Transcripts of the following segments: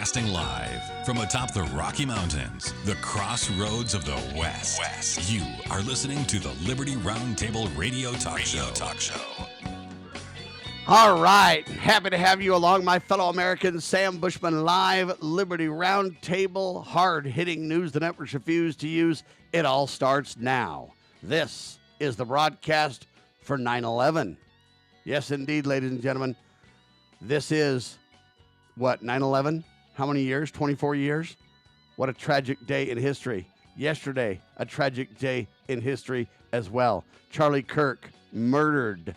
Broadcasting live from atop the Rocky Mountains, the crossroads of the West. You are listening to the Liberty RoundTable Radio Talk Show. All right. Happy to have you along, my fellow Americans. Sam Bushman live, Liberty Roundtable, hard-hitting news the networks refuse to use. It all starts now. This is the broadcast for 9/11. Yes, indeed, ladies and gentlemen. This is, 9/11? How many years? 24 years? What a tragic day in history. Yesterday, a tragic day in history as well. Charlie Kirk murdered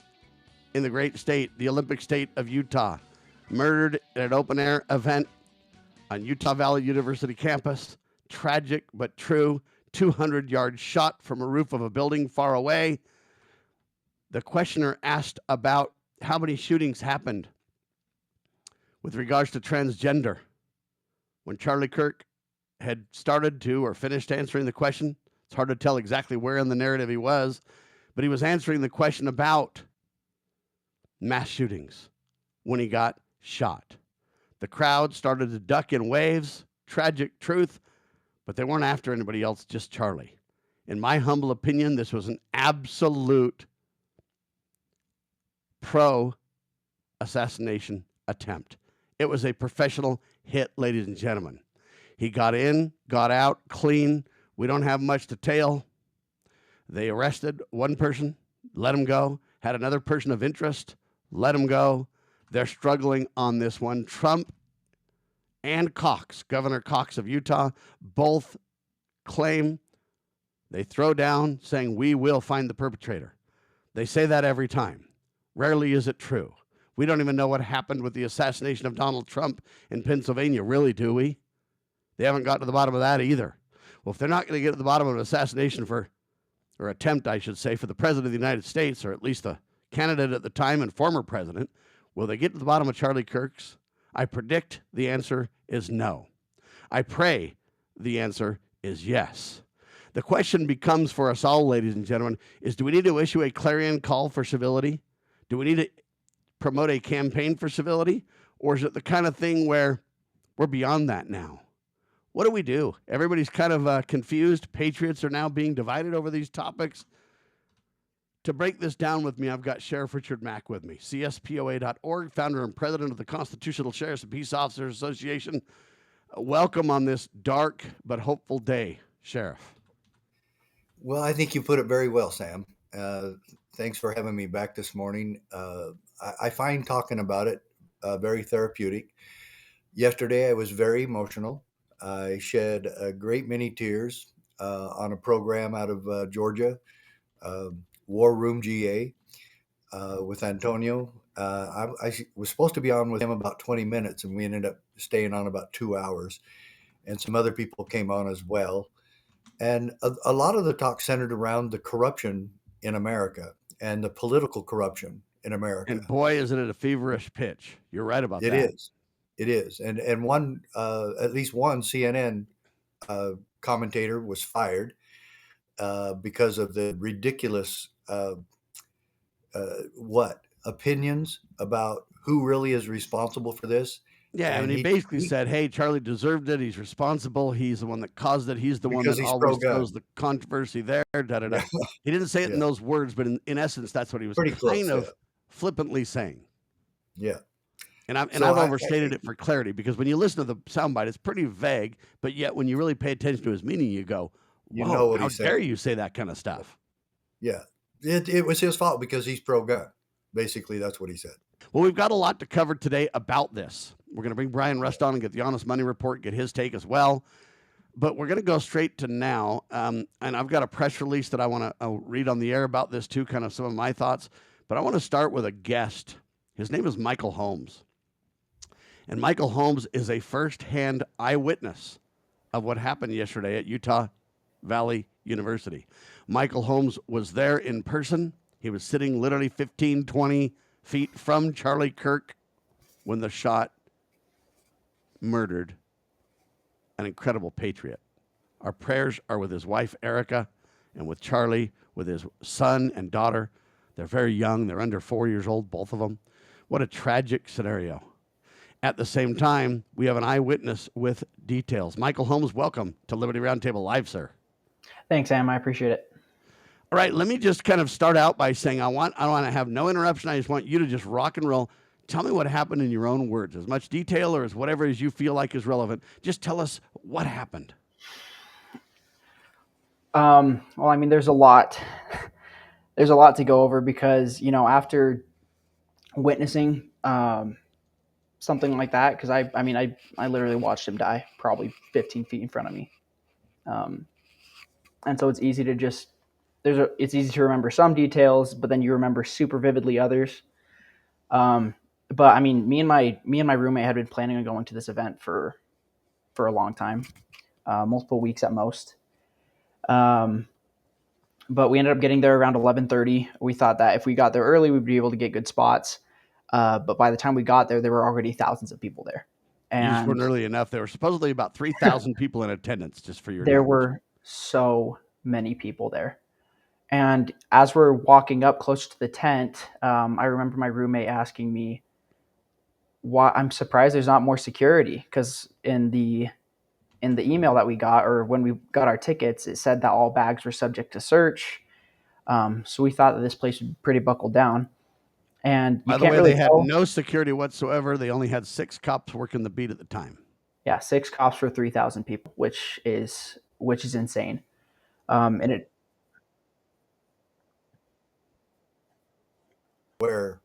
in the great state, the Olympic state of Utah. Murdered at an open-air event on Utah Valley University campus. Tragic but true. 200-yard shot from a roof of a building far away. The questioner asked about how many shootings happened with regards to transgender. When Charlie Kirk had started to or finished answering the question, it's hard to tell exactly where in the narrative he was, but he was answering the question about mass shootings when he got shot. The crowd started to duck in waves, tragic truth, but they weren't after anybody else, just Charlie. In my humble opinion, this was an absolute pro-assassination attempt. It was a professional hit, ladies and gentlemen. He got in, got out, clean. We don't have much to tell. They arrested one person, let him go, had another person of interest, let him go. They're struggling on this one. Trump and Cox, Governor Cox of Utah, both claim, they throw down saying, we will find the perpetrator. They say that every time. Rarely is it true. We don't even know what happened with the assassination of Donald Trump in Pennsylvania, really, do we? They haven't got to the bottom of that either. Well, if they're not going to get to the bottom of an assassination or attempt, I should say, for the President of the United States, or at least the candidate at the time and former president, will they get to the bottom of Charlie Kirk's? I predict the answer is no. I pray the answer is yes. The question becomes for us all, ladies and gentlemen, is do we need to issue a clarion call for civility? Do we need to promote a campaign for civility? Or is it the kind of thing where we're beyond that now? What do we do? Everybody's kind of confused. Patriots are now being divided over these topics. To break this down with me, I've got Sheriff Richard Mack with me, CSPOA.org, founder and president of the Constitutional Sheriffs and Peace Officers Association. Welcome on this dark but hopeful day, Sheriff. Well, I think you put it very well, Sam. Thanks for having me back this morning. I find talking about it very therapeutic. Yesterday, I was very emotional. I shed a great many tears on a program out of Georgia, War Room GA, with Antonio. I was supposed to be on with him about 20 minutes, and we ended up staying on about 2 hours. And some other people came on as well. And a lot of the talk centered around the corruption in America and the political corruption in America. And boy, isn't it a feverish pitch. You're right about that. It is. And one, at least one CNN commentator was fired because of the ridiculous, opinions about who really is responsible for this. Yeah, and he basically said, hey, Charlie deserved it. He's responsible. He's the one that caused it. He's the one that always throws the controversy there. Da-da-da. He didn't say it in those words, but in essence, that's what he was flippantly saying. Yeah. And I've overstated it for clarity, because when you listen to the soundbite, it's pretty vague, but yet when you really pay attention to his meaning, you go, whoa, how dare you say that kind of stuff? Yeah. It was his fault because he's pro-gun. Basically, that's what he said. Well, we've got a lot to cover today about this. We're going to bring Bryan Rust on and get the Honest Money Report, get his take as well. But we're going to go straight to now. And I've got a press release that I want to read on the air about this too, kind of some of my thoughts. But I want to start with a guest. His name is Michael Holmes. And Michael Holmes is a first-hand eyewitness of what happened yesterday at Utah Valley University. Michael Holmes was there in person. He was sitting literally 15, 20 feet from Charlie Kirk when the shot murdered an incredible patriot. Our prayers are with his wife, Erica, and with Charlie, with his son and daughter. They're very young. They're under 4 years old, both of them. What a tragic scenario. At the same time, we have an eyewitness with details. Michael Holmes, welcome to Liberty Roundtable Live, sir. Thanks, Sam. I appreciate it. All right, let me just kind of start out by saying I want to have no interruption. I just want you to just rock and roll. Tell me what happened in your own words, as much detail or as whatever as you feel like is relevant. Just tell us what happened. Well, I mean, there's a lot to go over because, after witnessing something like that, because I literally watched him die probably 15 feet in front of me. And so it's easy to just, it's easy to remember some details, but then you remember super vividly others. But I mean, me and my roommate had been planning on going to this event for a long time, multiple weeks at most. But we ended up getting there around 11:30. We thought that if we got there early, we'd be able to get good spots. But by the time we got there, there were already thousands of people there. You just And weren't early enough. There were supposedly about 3,000 people in attendance, just for your there knowledge. were so many people there. And as we're walking up close to the tent, I remember my roommate asking me, "Why I'm surprised there's not more security." Because in the email that we got, or when we got our tickets, it said that all bags were subject to search. So we thought that this place would be pretty buckled down. And you By the can't way, really they had tell. no security whatsoever. They only had 6 cops working the beat at the time. Yeah, 6 cops for 3,000 people, which is insane. And it Where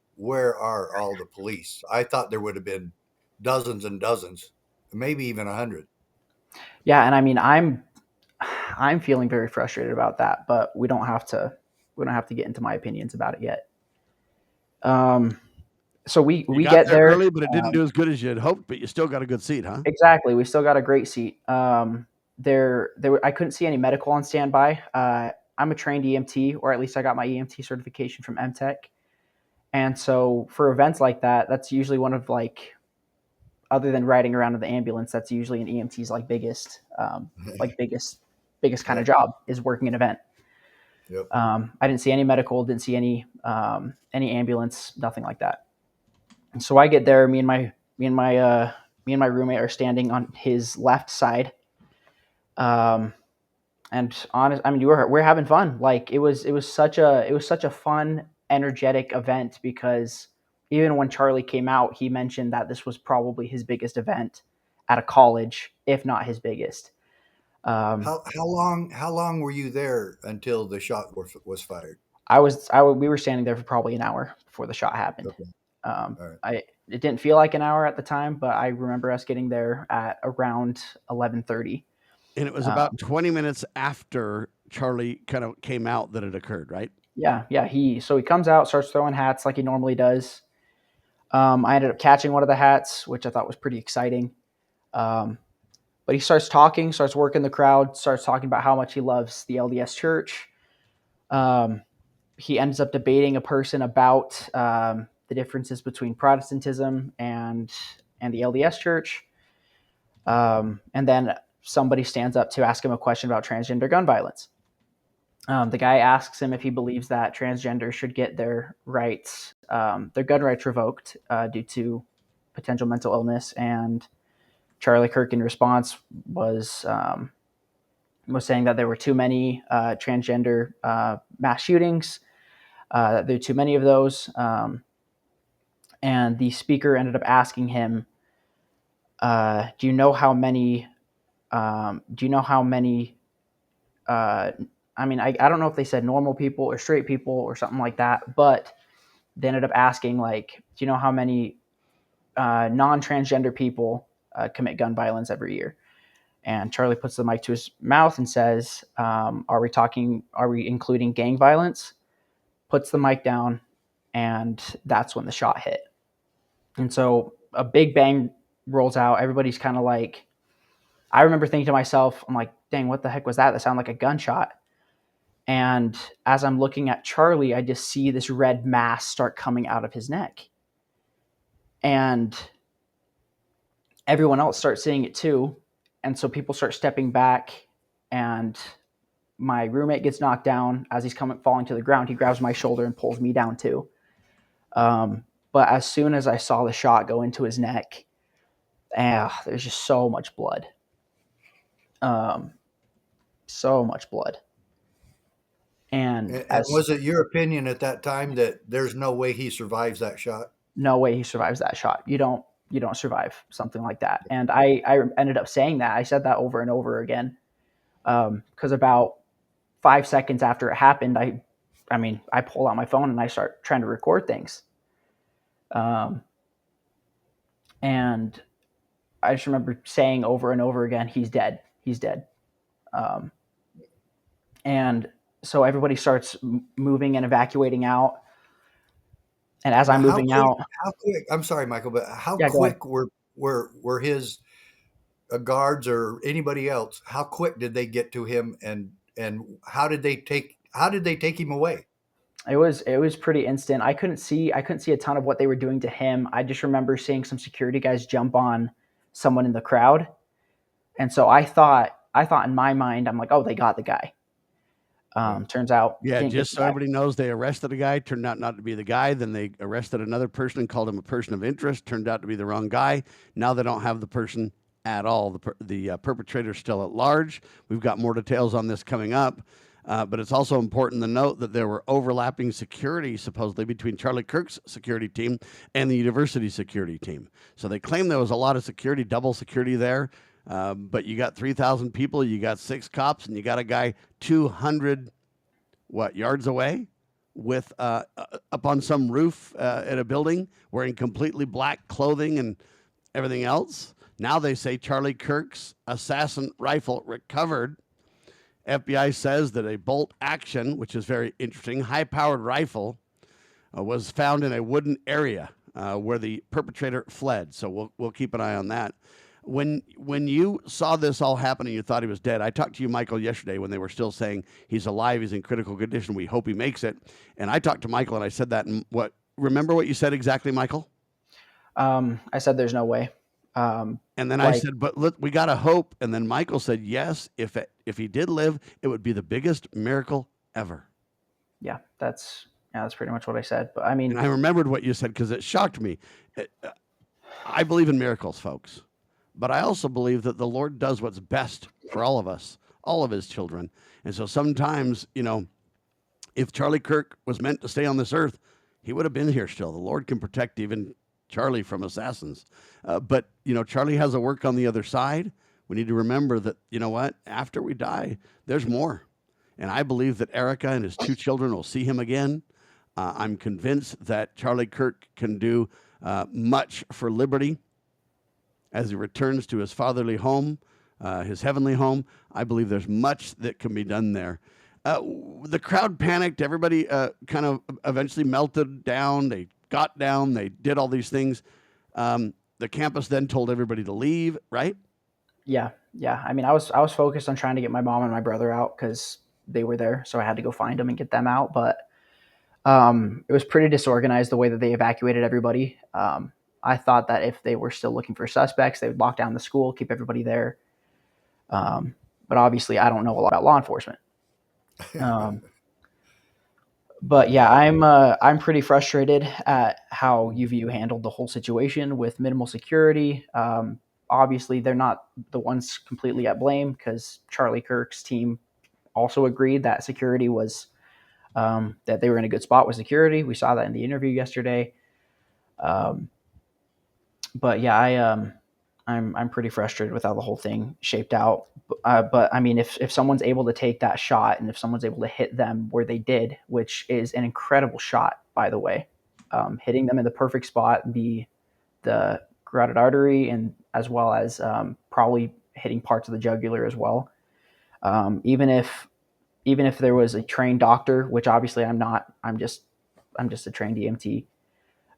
are all the police? I thought there would have been dozens and dozens, maybe even 100. Yeah, and I mean, I'm feeling very frustrated about that, but we don't have to get into my opinions about it yet. So we You got get there early, but it didn't do as good as you had hoped. But you still got a good seat, huh? Exactly. We still got a great seat. I couldn't see any medical on standby. I'm a trained EMT, or at least I got my EMT certification from MTech. And so for events like that, that's usually one of, like, other than riding around in the ambulance, that's usually an EMT's biggest kind of job is working an event. Yep. I didn't see any medical, didn't see any ambulance, nothing like that. And so I get there. Me and my roommate are standing on his left side. And we're having fun. Like, it was such a fun, energetic event, because even when Charlie came out, he mentioned that this was probably his biggest event at a college, if not his biggest. How long were you there until the shot was fired? We were standing there for probably an hour before the shot happened. Okay. All right. It didn't feel like an hour at the time, but I remember us getting there at around 11:30. And it was about 20 minutes after Charlie kind of came out that it occurred, right? Yeah. He comes out, starts throwing hats like he normally does. I ended up catching one of the hats, which I thought was pretty exciting. But he starts talking, starts working the crowd, starts talking about how much he loves the LDS Church. He ends up debating a person about the differences between Protestantism and the LDS Church. And then somebody stands up to ask him a question about transgender gun violence. The guy asks him if he believes that transgenders should get their gun rights revoked due to potential mental illness. And Charlie Kirk, in response, was saying that there were too many transgender mass shootings. There are too many of those. And the speaker ended up asking him, do you know how many? I don't know if they said normal people or straight people or something like that, but they ended up asking, like, do you know how many non-transgender people commit gun violence every year? And Charlie puts the mic to his mouth and says, are we including gang violence? Puts the mic down, and that's when the shot hit. And so a big bang rolls out. Everybody's kind of like, I remember thinking to myself, I'm like, dang, what the heck was that? That sounded like a gunshot. And as I'm looking at Charlie, I just see this red mass start coming out of his neck. And everyone else starts seeing it too. And so people start stepping back, and my roommate gets knocked down. As he's falling to the ground, he grabs my shoulder and pulls me down too. But as soon as I saw the shot go into his neck, There's just so much blood. So much blood. And was it your opinion at that time that there's no way he survives that shot? No way he survives that shot. You don't survive something like that. And I ended up saying that. I said that over and over again. Because about 5 seconds after it happened, I pull out my phone and I start trying to record things. And I just remember saying over and over again, he's dead. He's dead. And so everybody starts moving and evacuating out. And as I'm moving out, how quick? I'm sorry, Michael, but how Yeah, go ahead. quick were his guards or anybody else? How quick did they get to him, and how did they take him away? It was pretty instant. I couldn't see a ton of what they were doing to him. I just remember seeing some security guys jump on someone in the crowd. And so I thought in my mind, I'm like, oh, they got the guy. Turns out, Yeah, just so everybody knows, they arrested a guy, turned out not to be the guy. Then they arrested another person and called him a person of interest, turned out to be the wrong guy. Now they don't have the person at all. The perpetrator's still at large. We've got more details on this coming up. But it's also important to note that there were overlapping security, supposedly, between Charlie Kirk's security team and the university security team. So they claim there was a lot of security, double security there. But you got 3,000 people, you got 6 cops, and you got a guy 200 yards away with up on some roof at a building wearing completely black clothing and everything else. Now they say Charlie Kirk's assassin rifle recovered. FBI says that a bolt action, which is very interesting, high-powered rifle was found in a wooden area where the perpetrator fled. So we'll keep an eye on that. When you saw this all happen and you thought he was dead, I talked to you, Michael, yesterday when they were still saying he's alive, he's in critical condition, we hope he makes it. And I talked to Michael and I said that. And remember what you said exactly, Michael? I said there's no way. And then I said, but look, we got to hope. And then Michael said, yes, if he did live, it would be the biggest miracle ever. Yeah, that's pretty much what I said. But I mean, and I remembered what you said because it shocked me. I believe in miracles, folks. But I also believe that the Lord does what's best for all of us, all of his children. And so sometimes, if Charlie Kirk was meant to stay on this earth, he would have been here still. The Lord can protect even Charlie from assassins. But Charlie has a work on the other side. We need to remember that, after we die, there's more. And I believe that Erica and his 2 children will see him again. I'm convinced that Charlie Kirk can do much for liberty as he returns to his fatherly home, his heavenly home. I believe there's much that can be done there. The crowd panicked. Everybody kind of eventually melted down. They got down. They did all these things. The campus then told everybody to leave, right? Yeah. I mean, I was focused on trying to get my mom and my brother out because they were there, so I had to go find them and get them out. But it was pretty disorganized the way that they evacuated everybody. I thought that if they were still looking for suspects, they would lock down the school, keep everybody there. But obviously, I don't know a lot about law enforcement. But yeah, I'm pretty frustrated at how UVU handled the whole situation with minimal security. Obviously, they're not the ones completely at blame because Charlie Kirk's team also agreed that security was that they were in a good spot with security. We saw that in the interview yesterday. But yeah, I'm pretty frustrated with how the whole thing shaped out. But I mean, if someone's able to take that shot and if someone's able to hit them where they did, which is an incredible shot, by the way, hitting them in the perfect spot, the carotid artery, and as well as probably hitting parts of the jugular as well. Even if there was a trained doctor, which obviously I'm not, I'm just a trained EMT.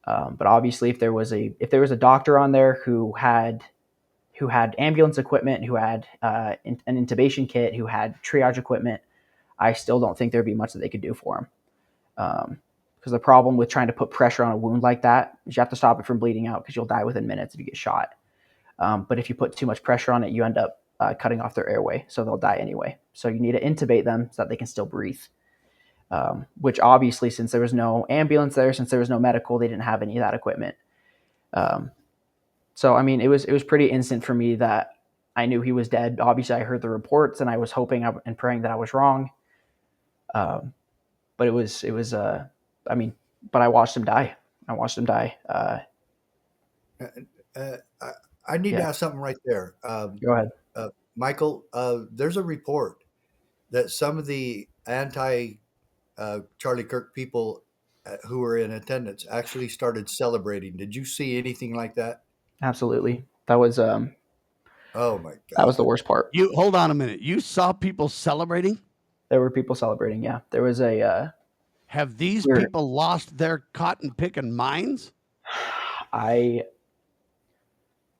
But obviously, if there was a doctor on there who had ambulance equipment, who had an intubation kit, who had triage equipment, I still don't think there'd be much that they could do for him. Because the problem with trying to put pressure on a wound like that is you have to stop it from bleeding out because you'll die within minutes if you get shot. But if you put too much pressure on it, you end up cutting off their airway, so they'll die anyway. So you need to intubate them so that they can still breathe. Which obviously, since there was no ambulance there, since there was no medical, they didn't have any of that equipment. So I mean, it was pretty instant for me that I knew he was dead. Obviously, I heard the reports, and I was hoping and praying that I was wrong. But it was I mean, but I watched him die. I watched him die. I need to Yeah, ask something right there. go ahead. Michael, there's a report that some of the anti Charlie Kirk people who were in attendance actually started celebrating. Did you see anything like that? Absolutely. Oh my That was the God. worst part. You hold on a minute. You saw people celebrating? There were people celebrating. Yeah, there was Have these we're people lost their cotton picking minds? I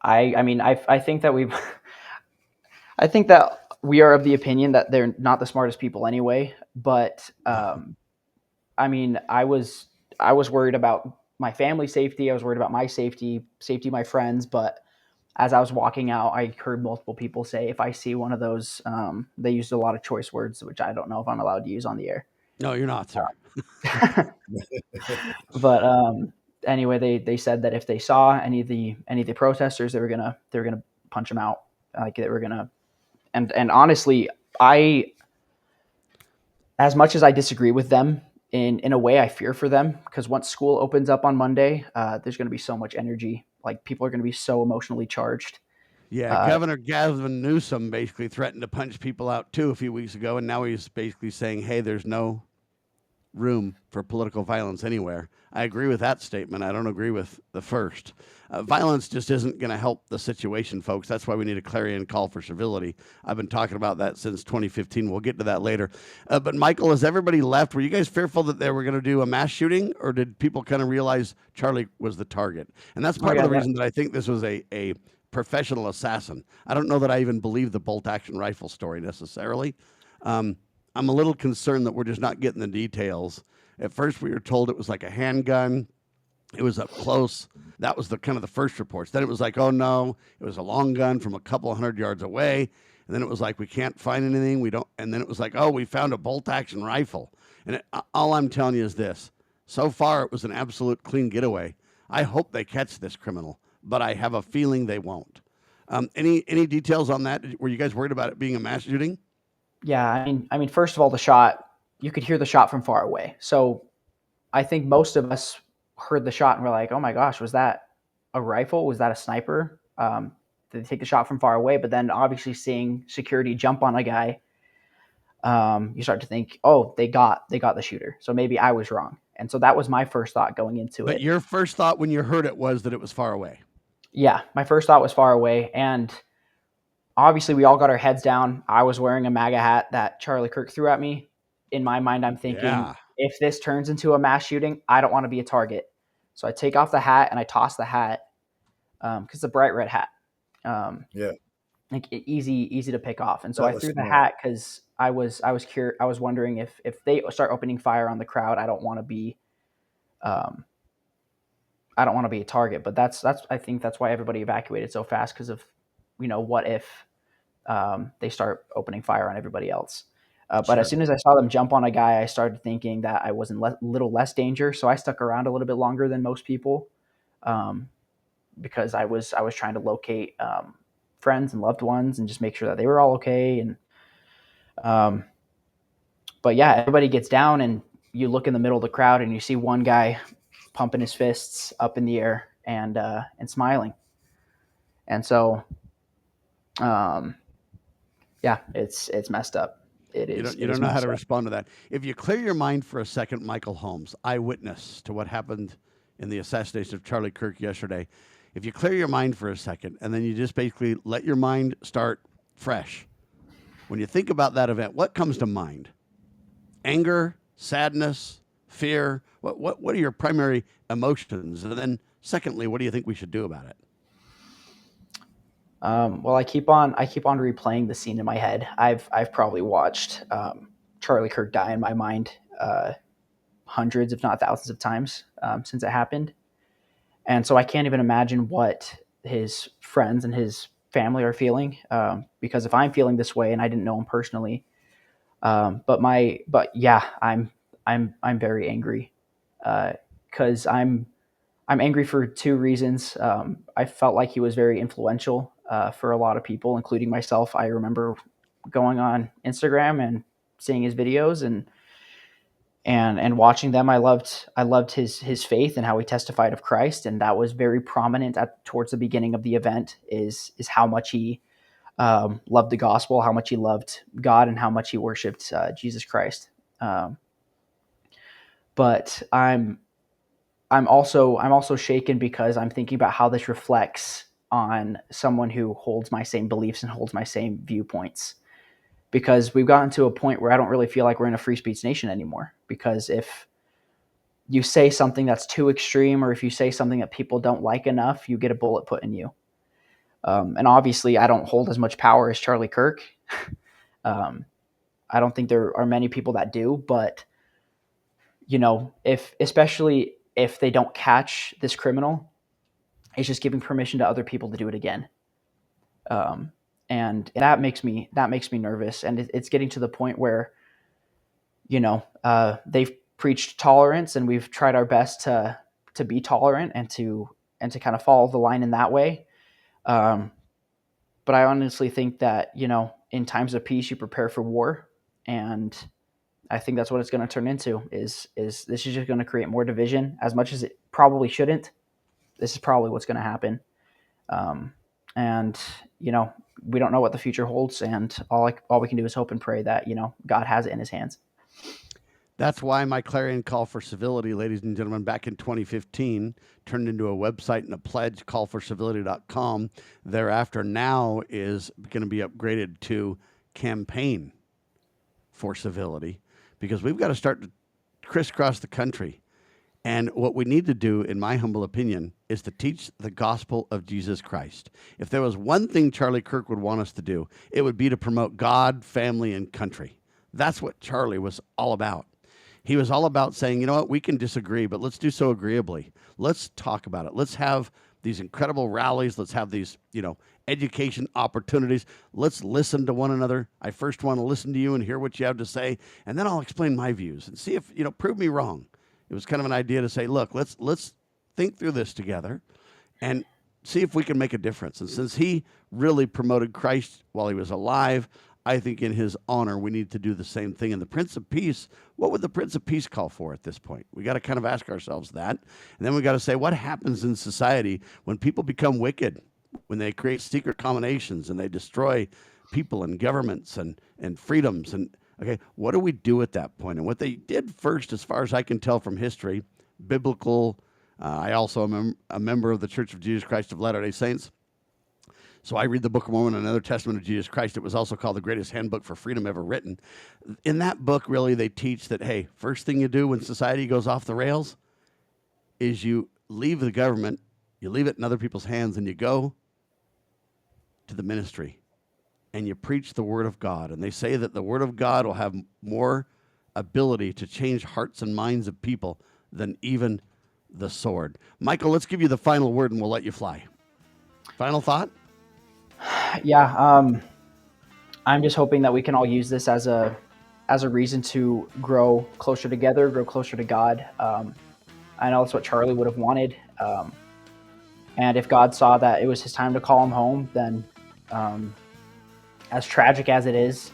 I mean I think that we've I think that we are of the opinion that they're not the smartest people anyway. But I mean, I was worried about my family safety. I was worried about my safety of my friends. But as I was walking out, I heard multiple people say, if I see one of those, they used a lot of choice words, which I don't know if I'm allowed to use on the air. No, you're not, sir. But anyway, they said that if they saw any of the protesters, they were gonna punch them out. Like they were gonna, and honestly, I, as much as I disagree with them, in a way, I fear for them, because once school opens up on Monday, there's going to be so much energy. Like people are going to be so emotionally charged. Yeah, Uh, Governor Gavin Newsom basically threatened to punch people out too a few weeks ago, and now he's basically saying, "Hey, there's no room for political violence anywhere." I agree with that statement. I don't agree with the first. Violence just isn't going to help the situation, folks. That's why we need a clarion call for civility. I've been talking about that since 2015. We'll get to that later. But Michael, as everybody left, were you guys fearful that they were going to do a mass shooting, or did people kind of realize Charlie was the target? And that's oh part of yeah, the reason that I think this was a professional assassin. I don't know that I even believe the bolt action rifle story necessarily. Um, I'm a little concerned that we're just not getting the details. At first, we were told it was like a handgun. It was up close. That was the kind of the first reports. Then it was like, oh no, it was a long gun from a couple of 100 yards away. And then it was like, we can't find anything. We don't. And then it was like, oh, we found a bolt action rifle. And all I'm telling you is this: so far, it was an absolute clean getaway. I hope they catch this criminal, but I have a feeling they won't. Any details on that? Were you guys worried about it being a mass shooting? yeah. I mean, first of all, the shot, you could hear the shot from far away. So I think most of us heard the shot and were like, "Oh my gosh, was that a rifle? Was that a sniper?" Did they take the shot from far away? But then, obviously, seeing security jump on a guy, you start to think, "Oh, they got the shooter." So maybe I was wrong, and so that was my first thought going into But it. your first thought when you heard it was that it was far away. Yeah, my first thought was far away, and obviously, we all got our heads down. I was wearing a MAGA hat that Charlie Kirk through at me. In my mind, I'm thinking, Yeah. if this turns into a mass shooting, I don't want to be a target. So I take off the hat and I toss the hat, because it's a bright red hat, Yeah, like easy to pick off. And so that I was threw the smart. hat because I was wondering if they start opening fire on the crowd, um, I don't want to be a target. But that's I think that's why everybody evacuated so fast, because of, what if they start opening fire on everybody else. But as Sure. soon as I saw them jump on a guy, I started thinking that I was in little less danger. So I stuck around a little bit longer than most people, um, because I was trying to locate friends and loved ones and just make sure that they were all okay. And um, but yeah, everybody gets down, and you look in the middle of the crowd and you see one guy pumping his fists up in the air and smiling. And so um, yeah, it's messed up. It You is don't it you is don't know how messed to up. respond to that. If you clear your mind for a second, Michael Holmes, eyewitness to what happened in the assassination of Charlie Kirk yesterday. If you clear your mind for a second and then you just basically let your mind start fresh. When you think about that event, what comes to mind? Anger, sadness, fear? What are your primary emotions? And then secondly, what do you think we should do about it? Well, I keep on replaying the scene in my head. I've probably watched Charlie Kirk die in my mind hundreds, if not thousands, of times since it happened, and so I can't even imagine what his friends and his family are feeling. Because if I'm feeling this way, and I didn't know him personally, but yeah, I'm very angry, because I'm angry for two reasons. I felt like he was very influential for a lot of people, including myself. I remember going on Instagram and seeing his videos and watching them. I loved his faith and how he testified of Christ, and that was very prominent towards the beginning of the event. Is how much he loved the gospel, how much he loved God, and how much he worshipped Jesus Christ. But I'm also shaken because I'm thinking about how this reflects on someone who holds my same beliefs and holds my same viewpoints. Because we've gotten to a point where I don't really feel like we're in a free speech nation anymore. Because if you say something that's too extreme, or if you say something that people don't like enough, you get a bullet put in you. And obviously, I don't hold as much power as Charlie Kirk. I don't think there are many people that do, but especially if they don't catch this criminal, it's just giving permission to other people to do it again. And that makes me nervous. And it's getting to the point where, they've preached tolerance, and we've tried our best to be tolerant and to kind of follow the line in that way. But I honestly think that, in times of peace, you prepare for war. And I think that's what it's going to turn into is this is just going to create more division as much as it probably shouldn't. This is probably what's going to happen. And, we don't know what the future holds, and all we can do is hope and pray that, God has it in his hands. That's why my clarion call for civility, ladies and gentlemen, back in 2015, turned into a website and a pledge, callforcivility.com. Thereafter now is going to be upgraded to campaign for civility, because we've got to start to crisscross the country. And what we need to do, in my humble opinion, is to teach the gospel of Jesus Christ. If there was one thing Charlie Kirk would want us to do, it would be to promote God, family, and country. That's what Charlie was all about. He was all about saying, you know what, we can disagree, but let's do so agreeably. Let's talk about it. Let's have these incredible rallies. Let's have these, education opportunities. Let's listen to one another. I first want to listen to you and hear what you have to say, and then I'll explain my views and see if, prove me wrong. It was kind of an idea to say, look, let's think through this together and see if we can make a difference. And since he really promoted Christ while he was alive, I think in his honor, we need to do the same thing. And the Prince of Peace, what would the Prince of Peace call for at this point? We got to kind of ask ourselves that. And then we got to say, what happens in society when people become wicked, when they create secret combinations and they destroy people and governments and freedoms? And okay, what do we do at that point? And what they did first, as far as I can tell from history, biblical, I also am a member of the Church of Jesus Christ of Latter-day Saints. So I read the Book of Mormon and another testament of Jesus Christ. It was also called the greatest handbook for freedom ever written. In that book, really, they teach that, hey, first thing you do when society goes off the rails is you leave the government, you leave it in other people's hands, and you go to the ministry and you preach the word of God. And they say that the word of God will have more ability to change hearts and minds of people than even the sword. Michael, let's give you the final word and we'll let you fly. Final thought? Yeah, I'm just hoping that we can all use this as a reason to grow closer together, grow closer to God. I know that's what Charlie would have wanted. And if God saw that it was his time to call him home, then as tragic as it is,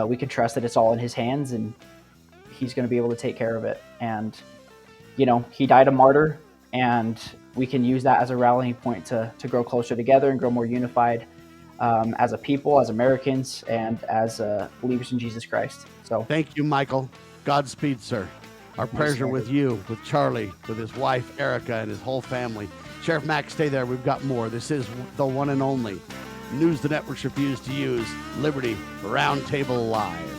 we can trust that it's all in his hands and he's going to be able to take care of it. And, he died a martyr, and we can use that as a rallying point to grow closer together and grow more unified as a people, as Americans, and as believers in Jesus Christ. So thank you, Michael. Godspeed, sir. Our prayers are with you, with Charlie, with his wife, Erica, and his whole family. Sheriff Mack, stay there. We've got more. This is the one and only news the networks refuse to use, Liberty Roundtable Live.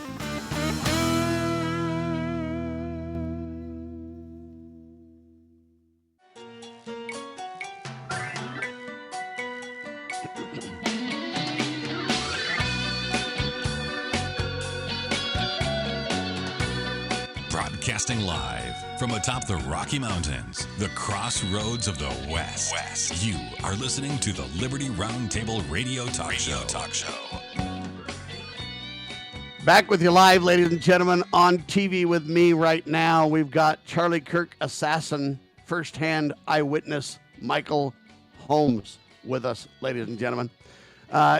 Broadcasting live from atop the Rocky Mountains, the crossroads of the West. You are listening to the Liberty Roundtable Radio Talk Show. Back with you live, ladies and gentlemen, on TV with me right now. We've got Charlie Kirk, Assassin firsthand eyewitness Michael Holmes with us, ladies and gentlemen.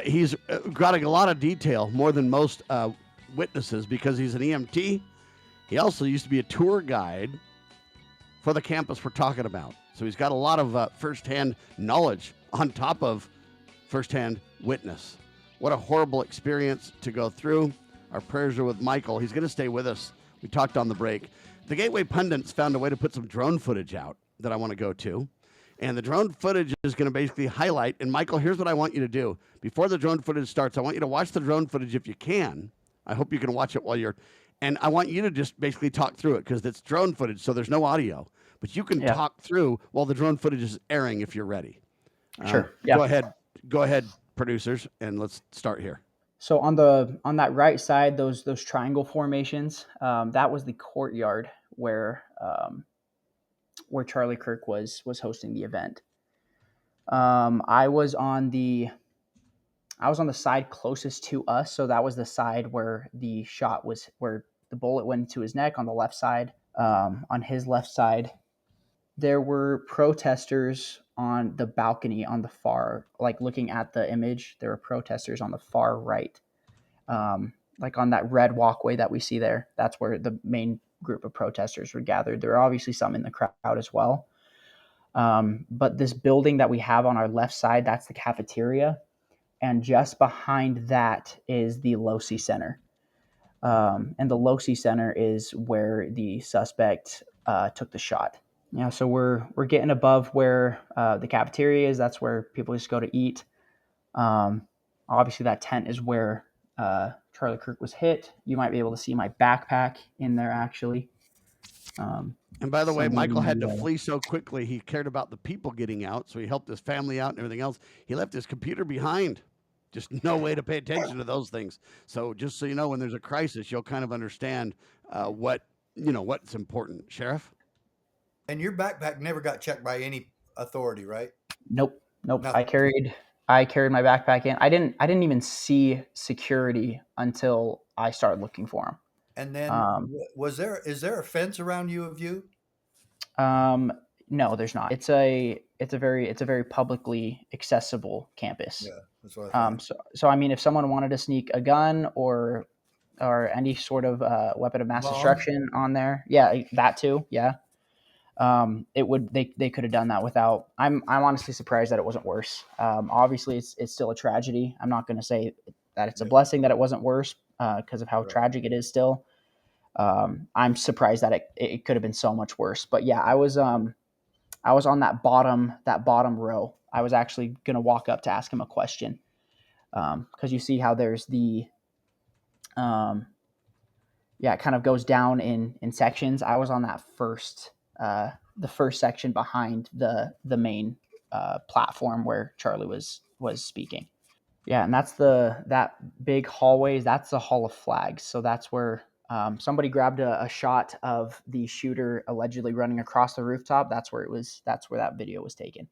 He's got a lot of detail, more than most witnesses, because he's an EMT. He also used to be a tour guide for the campus we're talking about. So he's got a lot of firsthand knowledge on top of firsthand witness. What a horrible experience to go through. Our prayers are with Michael. He's going to stay with us. We talked on the break. The Gateway Pundits found a way to put some drone footage out that I want to go to. And the drone footage is going to basically highlight. And Michael, here's what I want you to do. Before the drone footage starts, I want you to watch the drone footage if you can. I hope you can watch it while you're... And I want you to just basically talk through it because it's drone footage, so there's no audio. But you can talk through while the drone footage is airing if you're ready. Sure. Yeah. Go ahead, producers, and let's start here. So on that right side, those triangle formations, that was the courtyard where Charlie Kirk was hosting the event. I was on the side closest to us, so that was the side where the shot was, where the bullet went into his neck on the left side. On his left side, there were protesters on the balcony on the far, like looking at the image, there were protesters on the far right. Like on that red walkway that we see there, that's where the main group of protesters were gathered. There are obviously some in the crowd as well. But this building that we have on our left side, that's the cafeteria. And just behind that is the Losi Center. And the Losi Center is where the suspect took the shot. Yeah, so we're getting above where the cafeteria is. That's where people just go to eat. Obviously, that tent is where Charlie Kirk was hit. You might be able to see my backpack in there, actually. And by the way, Michael had to flee so quickly. He cared about the people getting out, so he helped his family out and everything else. He left his computer behind. Just no way to pay attention to those things. So just so you know, when there's a crisis, you'll kind of understand what's important. Sheriff? And your backpack never got checked by any authority, right? Nope. Nothing. I carried my backpack in. I didn't even see security until I started looking for him. And then is there a fence around U of U? No, there's not. It's a very publicly accessible campus. Yeah, that's what I thought. So I mean, if someone wanted to sneak a gun or any sort of weapon of mass destruction on there, yeah, that too, yeah. They could have done that without. I'm honestly surprised that it wasn't worse. Obviously, it's still a tragedy. I'm not going to say that it's a blessing that it wasn't worse because of how tragic it is still. I'm surprised that it could have been so much worse. But yeah, I was on that bottom row. I was actually going to walk up to ask him a question because you see how there's the it kind of goes down in sections. I was on that the first section behind the main platform where Charlie was speaking. Yeah, and that's that big hallway. That's the Hall of Flags. So that's where somebody grabbed a shot of the shooter allegedly running across the rooftop. That's where that video was taken.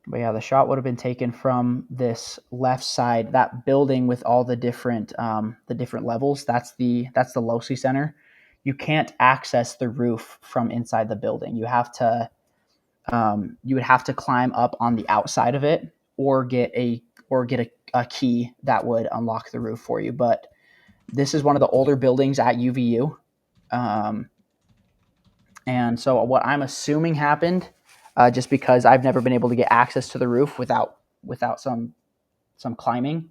But yeah, the shot would have been taken from this left side, that building with all the different levels. That's the Losi Center. You can't access the roof from inside the building. You would have to climb up on the outside of it or get a key that would unlock the roof for you. But this is one of the older buildings at UVU. And so what I'm assuming happened, just because I've never been able to get access to the roof without some climbing,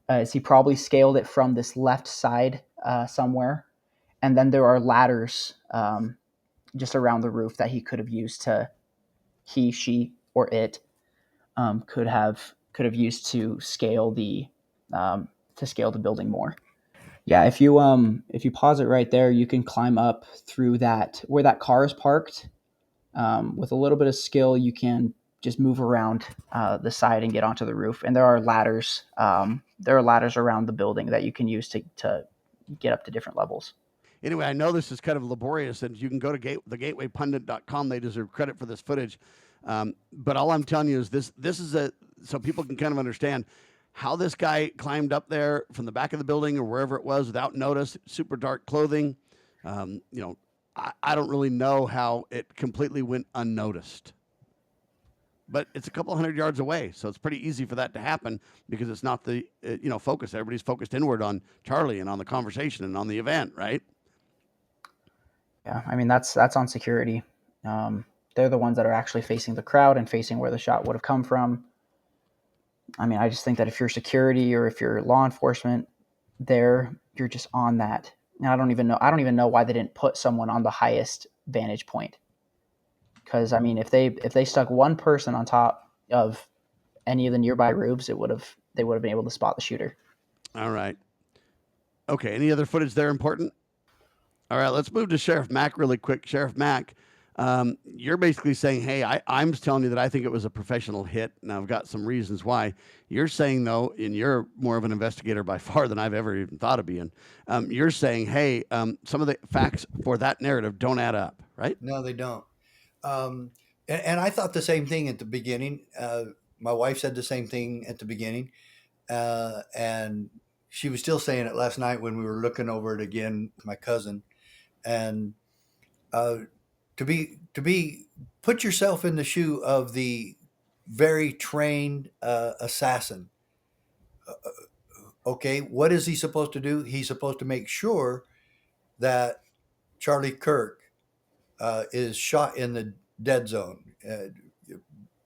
is he probably scaled it from this left side somewhere. And then there are ladders just around the roof that he could have used she, or it could have used to scale the building more. Yeah, if you pause it right there, you can climb up through that where that car is parked. With a little bit of skill, you can just move around the side and get onto the roof. And there are ladders. There are ladders around the building that you can use to get up to different levels. Anyway, I know this is kind of laborious, and you can go to thegatewaypundit.com. They deserve credit for this footage. But all I'm telling you is this is so people can kind of understand how this guy climbed up there from the back of the building or wherever it was without notice, super dark clothing. I don't really know how it completely went unnoticed. But it's a couple hundred yards away, so it's pretty easy for that to happen because it's not the focus. Everybody's focused inward on Charlie and on the conversation and on the event, right? Yeah, I mean that's on security. They're the ones that are actually facing the crowd and facing where the shot would have come from. I mean, I just think that if you're security or if you're law enforcement, you're just on that. And I don't even know why they didn't put someone on the highest vantage point. Because I mean, if they stuck one person on top of any of the nearby roofs, they would have been able to spot the shooter. All right. Okay. Any other footage there important? All right. Let's move to Sheriff Mack really quick. Sheriff Mack, you're basically saying, hey, I'm telling you that I think it was a professional hit, and I've got some reasons why. You're saying, though, and you're more of an investigator by far than I've ever even thought of being. You're saying, hey, some of the facts for that narrative don't add up, right? No, they don't. And I thought the same thing at the beginning. My wife said the same thing at the beginning. And she was still saying it last night when we were looking over it again with my cousin. And put yourself in the shoe of the very trained assassin. Okay, what is he supposed to do? He's supposed to make sure that Charlie Kirk is shot in the dead zone,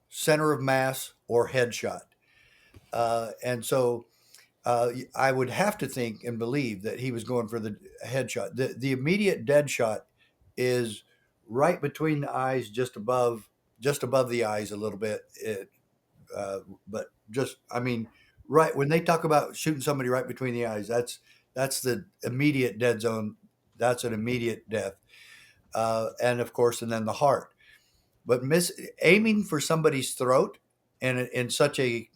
center of mass or headshot. And so I would have to think and believe that he was going for the headshot. The immediate dead shot is right between the eyes, just above the eyes a little bit. But just, I mean, right when they talk about shooting somebody right between the eyes, that's the immediate dead zone. That's an immediate death. And of course, and then the heart. But aiming for somebody's throat in such a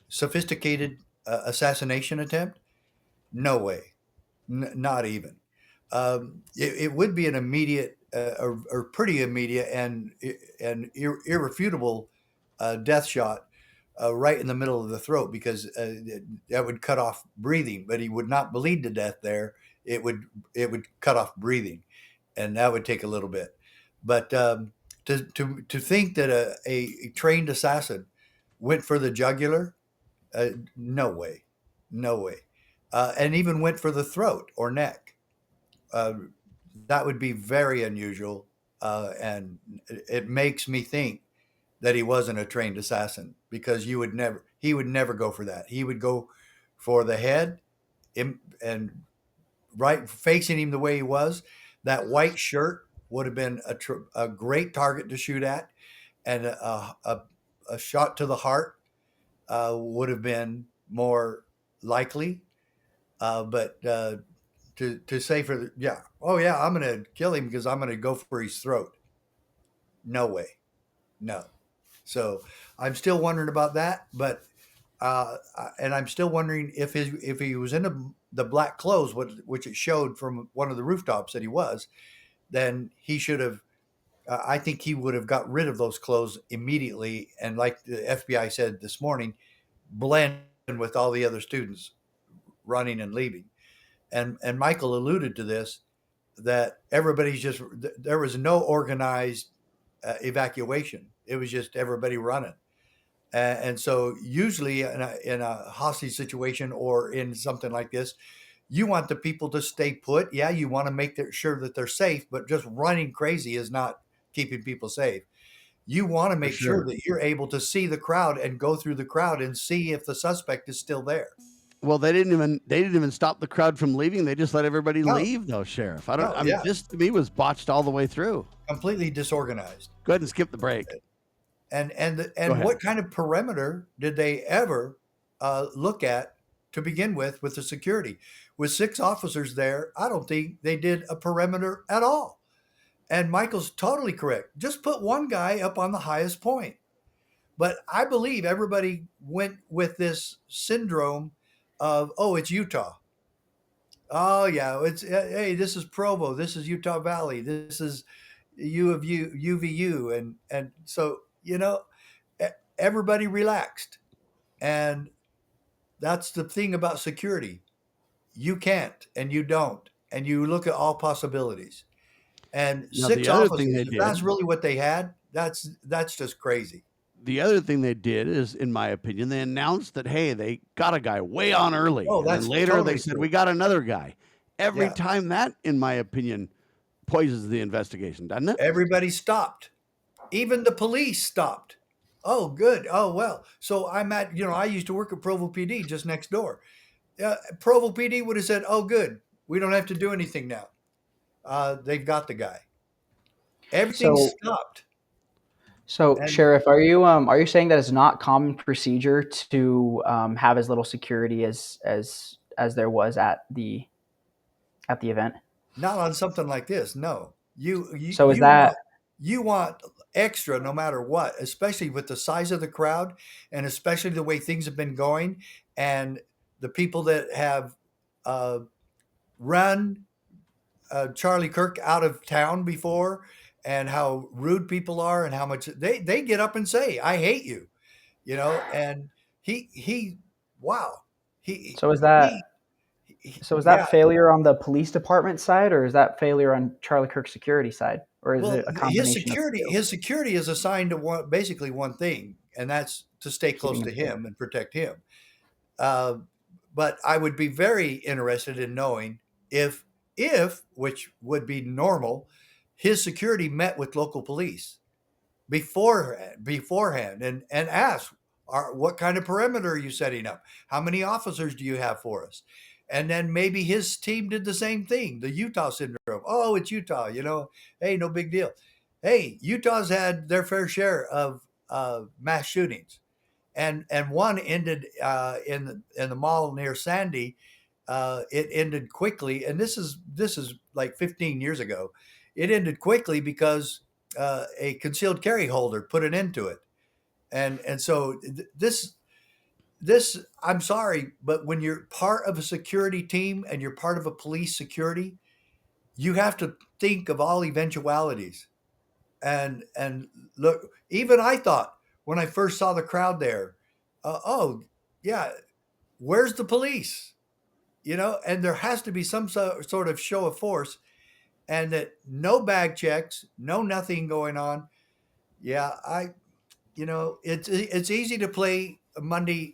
sophisticated assassination attempt, no way, not even. It would be an immediate or pretty immediate and irrefutable death shot right in the middle of the throat, because that would cut off breathing. But he would not bleed to death there. It would cut off breathing, and that would take a little bit. But to think that a trained assassin went for the jugular, no way, no way, and even went for the throat or neck. That would be very unusual, and it makes me think that he wasn't a trained assassin, because he would never go for that. He would go for the head, and right facing him the way he was, that white shirt would have been a great target to shoot at, and a shot to the heart would have been more likely. But to say I'm going to kill him because I'm going to go for his throat. No way, no. So I'm still wondering about that, but and I'm still wondering if he was in the black clothes, which it showed from one of the rooftops that he was, then he should have. I think he would have got rid of those clothes immediately, and like the FBI said this morning, blend with all the other students running and leaving. And Michael alluded to this, that there was no organized evacuation. It was just everybody running. And so usually in a hostage situation or in something like this, you want the people to stay put. Yeah, you want to make sure that they're safe, but just running crazy is not keeping people safe. You want to make sure that you're able to see the crowd and go through the crowd and see if the suspect is still there. Well, they didn't even stop the crowd from leaving. They just let everybody leave, though, Sheriff. This to me was botched all the way through. Completely disorganized. Go ahead and skip the break. And what kind of perimeter did they ever look at to begin with the security? With 6 officers there, I don't think they did a perimeter at all. And Michael's totally correct. Just put one guy up on the highest point. But I believe everybody went with this syndrome of, oh, it's Utah. Oh, yeah, hey, this is Provo. This is Utah Valley. This is U of U, UVU. And so, everybody relaxed. And that's the thing about security. You can't, and you don't. And you look at all possibilities. And Now, the 6 other thing officers, they if that's did, really what they had, that's just crazy. the other thing they did is, in my opinion, they announced that, hey, they got a guy way on early. Oh, And then that's later they totally said, true. we got another guy. Every Yeah. time that, in my opinion, poisons the investigation, doesn't it? Everybody stopped. Even the police stopped. Oh, good. Oh, well. So I'm at, I used to work at Provo PD just next door. Provo PD would have said, oh, good. We don't have to do anything now. They've got the guy. Everything So, stopped. And Sheriff, are you saying that it's not common procedure to have as little security as there was at the event? not on something like this. No, So is that you want extra no matter what, especially with the size of the crowd and especially the way things have been going and the people that have uh, run Charlie Kirk out of town before and how rude people are and how much they get up and say, I hate you, and he wow. He, so is that he, so is yeah. that failure on the police department side, or is that failure on Charlie Kirk's security side, or is Well, it a combination of the two? his security is assigned to basically one thing, and that's to stay close Keeping to him safe. him and protect him. Uh, but I would be very interested in knowing if which would be normal, his security met with local police beforehand and asked, what kind of perimeter are you setting up? How many officers do you have for us? And then maybe his team did the same thing, the Utah syndrome. Oh, it's Utah, hey, no big deal. Hey, Utah's had their fair share of mass shootings, and one ended in the mall near Sandy. It ended quickly, and this is like 15 years ago. It ended quickly because a concealed carry holder put an end to it, and so this I'm sorry, but when you're part of a security team and you're part of a police security, you have to think of all eventualities. And look, even I thought when I first saw the crowd there, oh yeah, where's the police? And there has to be some sort of show of force, and that no bag checks, no nothing going on. Yeah, it's easy to play a Monday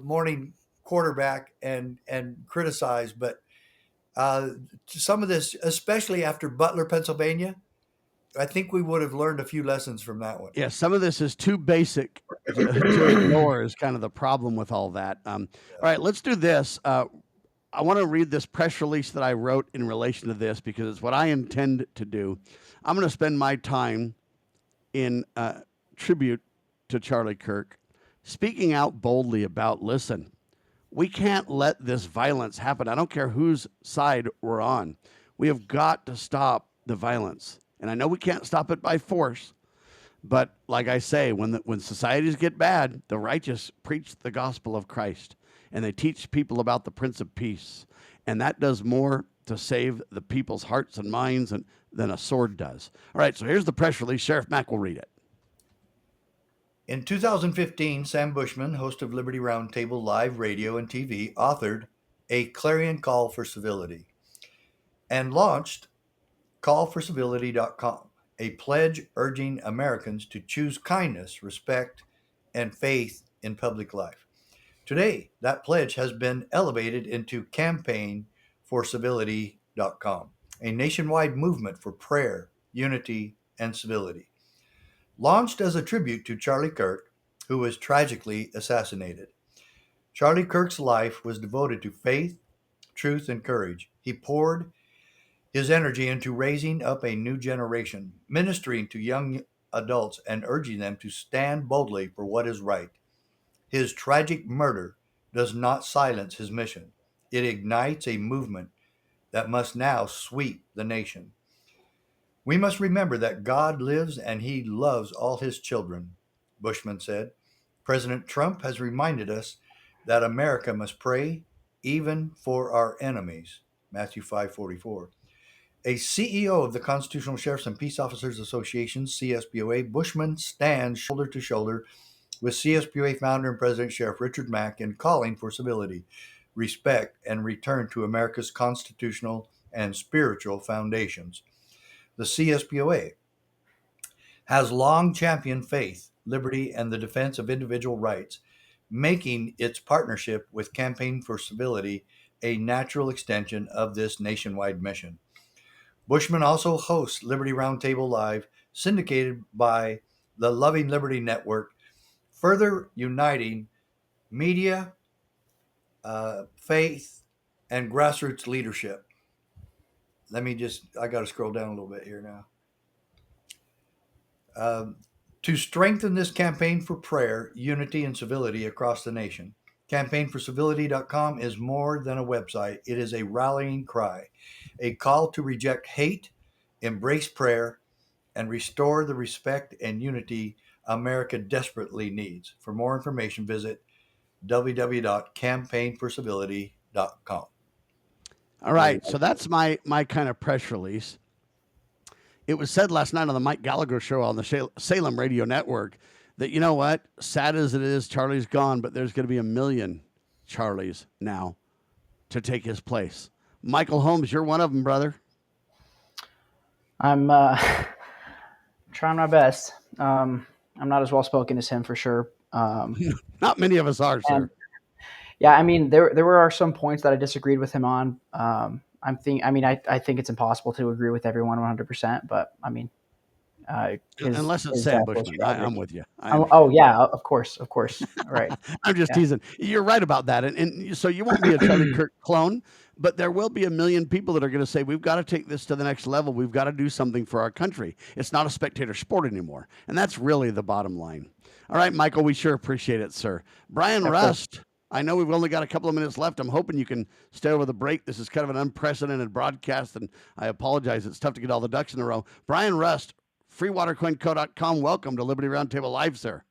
morning quarterback and criticize, but uh, some of this, especially after Butler, Pennsylvania, I think we would have learned a few lessons from that one. Yeah, some of this is too basic to ignore is kind of the problem with all that. All right, let's do this. I want to read this press release that I wrote in relation to this because it's what I intend to do. I'm going to spend my time in tribute to Charlie Kirk, speaking out boldly about, listen, we can't let this violence happen. I don't care whose side we're on. We have got to stop the violence. And I know we can't stop it by force, but like I say, when societies get bad, the righteous preach the gospel of Christ, and they teach people about the Prince of Peace. And that does more to save the people's hearts and minds than a sword does. All right, so here's the press release. Sheriff Mack will read it. In 2015, Sam Bushman, host of Liberty Roundtable Live Radio and TV, authored a clarion call for civility and launched callforcivility.com, a pledge urging Americans to choose kindness, respect, and faith in public life. Today, that pledge has been elevated into campaignforcivility.com, a nationwide movement for prayer, unity, and civility. Launched as a tribute to Charlie Kirk, who was tragically assassinated. Charlie Kirk's life was devoted to faith, truth, and courage. He poured his energy into raising up a new generation, ministering to young adults and urging them to stand boldly for what is right. His tragic murder does not silence his mission. It ignites a movement that must now sweep the nation. We must remember that God lives and he loves all his children, Bushman said. President Trump has reminded us that America must pray even for our enemies, Matthew 5:44. A CEO of the Constitutional Sheriffs and Peace Officers Association, CSPOA, Bushman stands shoulder to shoulder with CSPOA founder and president Sheriff Richard Mack in calling for civility, respect, and return to America's constitutional and spiritual foundations. the CSPOA, has long championed faith, liberty, and the defense of individual rights, making its partnership with Campaign for Civility a natural extension of this nationwide mission. Bushman also hosts Liberty Roundtable Live, syndicated by the Loving Liberty Network, further uniting media, faith, and grassroots leadership. I got to scroll down a little bit here now. To strengthen this campaign for prayer, unity, and civility across the nation, campaignforcivility.com is more than a website. It is a rallying cry, a call to reject hate, embrace prayer, and restore the respect and unity America desperately needs. For more information, visit www.campaignforcivility.com. All right, so that's my kind of press release. It was said last night on the Mike Gallagher show on the Salem Radio Network that, you know what, sad as it is, Charlie's gone, but there's going to be 1 million Charlies now to take his place. Michael Holmes, you're one of them, brother. I'm trying my best. I'm not as well spoken as him for sure. Not many of us are, sir. Yeah, I mean, there were some points that I disagreed with him on. I think it's impossible to agree with everyone 100%, but I mean, unless it's Sam Bushman, I'm with you. Yeah, of course, right. I'm just teasing. You're right about that, and so you won't be a Charlie Kirk clone, but there will be 1 million people that are going to say we've got to take this to the next level. We've got to do something for our country. It's not a spectator sport anymore, and that's really the bottom line. All right, Michael, we sure appreciate it, sir. Bryan Rust. I know we've only got a couple of minutes left. I'm hoping you can stay over the break. This is kind of an unprecedented broadcast, and I apologize. It's tough to get all the ducks in a row. Bryan Rust, freewatercoinco.com. Welcome to Liberty Roundtable Live, sir.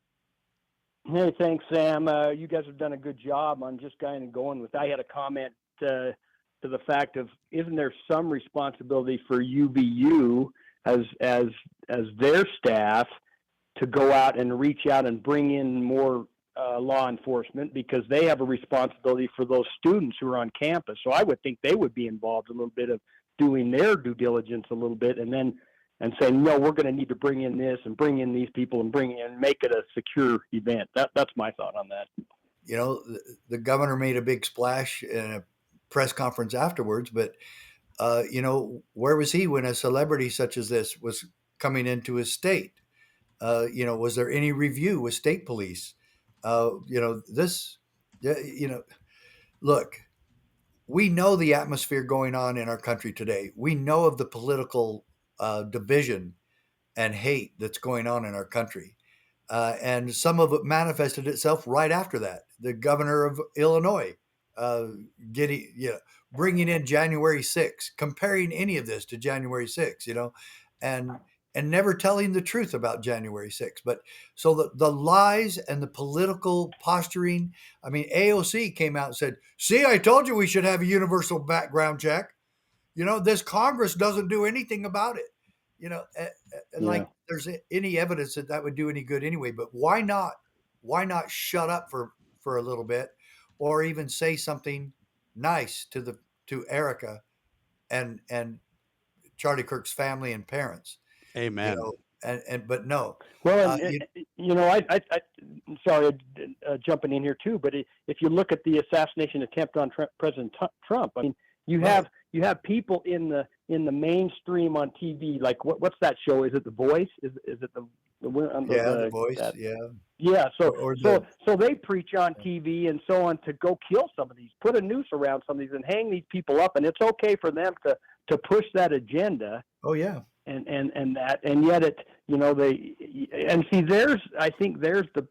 Hey, thanks, Sam. You guys have done a good job on just kind of going with. I had a comment to the fact of, isn't there some responsibility for UVU as their staff to go out and reach out and bring in more law enforcement, because they have a responsibility for those students who are on campus. So I would think they would be involved a little bit of doing their due diligence a little bit, and saying, no, we're going to need to bring in this and bring in these people and make it a secure event. That's my thought on that. You know, the governor made a big splash in a press conference afterwards, but where was he when a celebrity such as this was coming into his state? Was there any review with state police? Look, we know the atmosphere going on in our country today. We know of the political division and hate that's going on in our country. And some of it manifested itself right after that. The governor of Illinois bringing in January 6th, comparing any of this to January 6th, and never telling the truth about January 6th. But so the lies and the political posturing, I mean, AOC came out and said, see, I told you we should have a universal background check. This Congress doesn't do anything about it. Like there's any evidence that would do any good anyway. But why not shut up for a little bit, or even say something nice to Erica and Charlie Kirk's family and parents. Amen. But no. Well, I sorry, jumping in here too, but if you look at the assassination attempt on President Trump, I mean, you have people in the mainstream on TV, like what's that show? Is it The Voice? Is it the The Voice? Yeah. So they preach on TV and so on to go kill some of these, put a noose around some of these, and hang these people up, and it's okay for them to push that agenda. Oh yeah. And yet I think there's the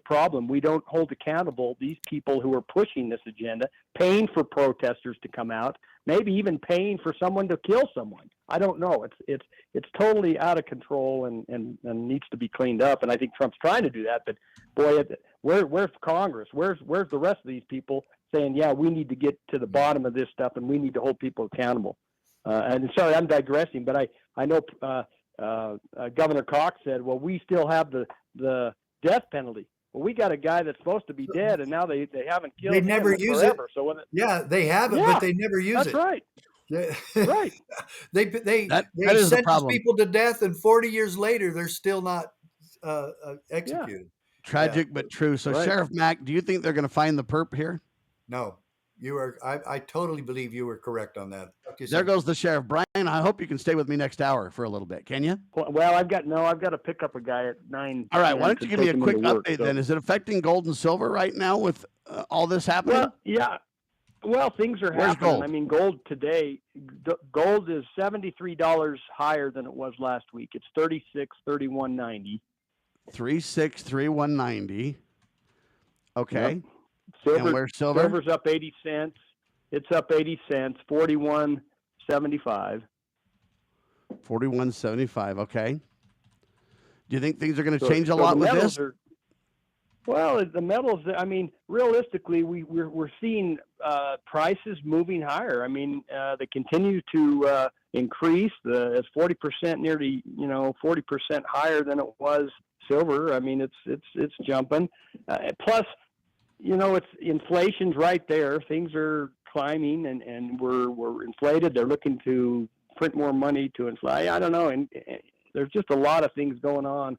problem. We don't hold accountable these people who are pushing this agenda, paying for protesters to come out, maybe even paying for someone to kill someone. I don't know. It's totally out of control and needs to be cleaned up. And I think Trump's trying to do that. But boy, where's Congress? Where's the rest of these people saying, yeah, we need to get to the bottom of this stuff and we need to hold people accountable? And sorry, I'm digressing, but I know Governor Cox said, well, we still have the death penalty. Well, we got a guy that's supposed to be dead, and now they haven't killed him. They never use forever. it. So they have it, but they never use it. That's right. Yeah. Right. They That is the sentence problem. people to death, and 40 years later, they're still not executed. Tragic but true. So, Right. Sheriff Mack, do you think they're going to find the perp here? No, you are. I totally believe you were correct on that. There goes the sheriff. Brian, I hope you can stay with me next hour for a little bit. Can you? Well, I've got to pick up a guy at 9. All right. Why don't you give me a quick work, update so. then? Is it affecting gold and silver right now with all this happening? Well, yeah. Well, things are Where's happening. gold? I mean, gold today, gold is $73 higher than it was last week. It's $36.3190. 363190. Okay. Yep. Silver, and where's silver? Silver's up 80 cents. It's up 80 cents, 41.75. 41.75. Okay. Do you think things are going to change a lot with this? Well, the metals. I mean, realistically, we're seeing prices moving higher. I mean, they continue to increase. It's 40%, nearly 40% higher than it was silver. I mean, it's jumping. Plus, it's inflation's right there. Things are climbing, and we're inflated. They're looking to print more money to inflate. I don't know, and there's just a lot of things going on.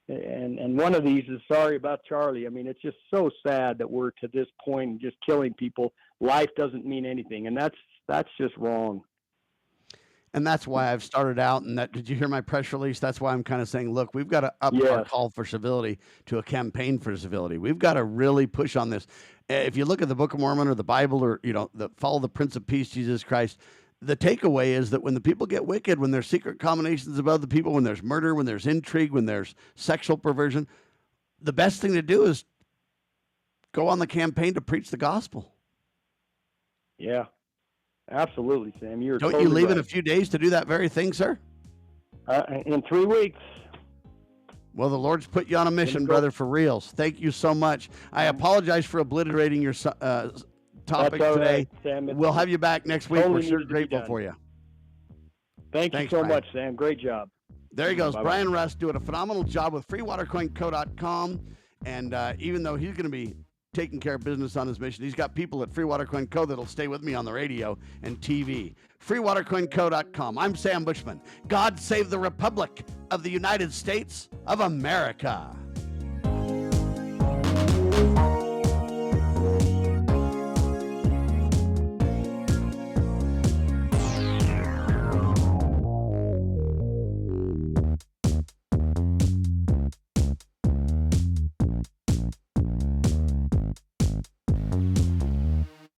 And one of these is, sorry about Charlie. I mean, it's just so sad that we're to this point and just killing people. Life doesn't mean anything, and that's just wrong. And that's why I've started out. And did you hear my press release? That's why I'm kind of saying, look, we've got to up our call for civility to a campaign for civility. We've got to really push on this. If you look at the Book of Mormon or the Bible, or follow the Prince of Peace, Jesus Christ, the takeaway is that when the people get wicked, when there's secret combinations above the people, when there's murder, when there's intrigue, when there's sexual perversion, the best thing to do is go on the campaign to preach the gospel. Yeah, absolutely, Sam. You're Don't totally you leave right. in a few days to do that very thing, sir? In 3 weeks. Well, the Lord's put you on a mission, brother, for reals. Thank you so much. I apologize for obliterating your topic today. Right, Sam. We'll have you back next week. Totally We're sure grateful for you. Thanks you so much, Sam. Great job. There he goes. Bye-bye. Bryan Rust doing a phenomenal job with freewatercoinco.com. And even though he's going to be taking care of business on his mission, he's got people at freewatercoinco that'll stay with me on the radio and TV. freewatercoinco.com. I'm Sam Bushman. God save the Republic of the United States of America.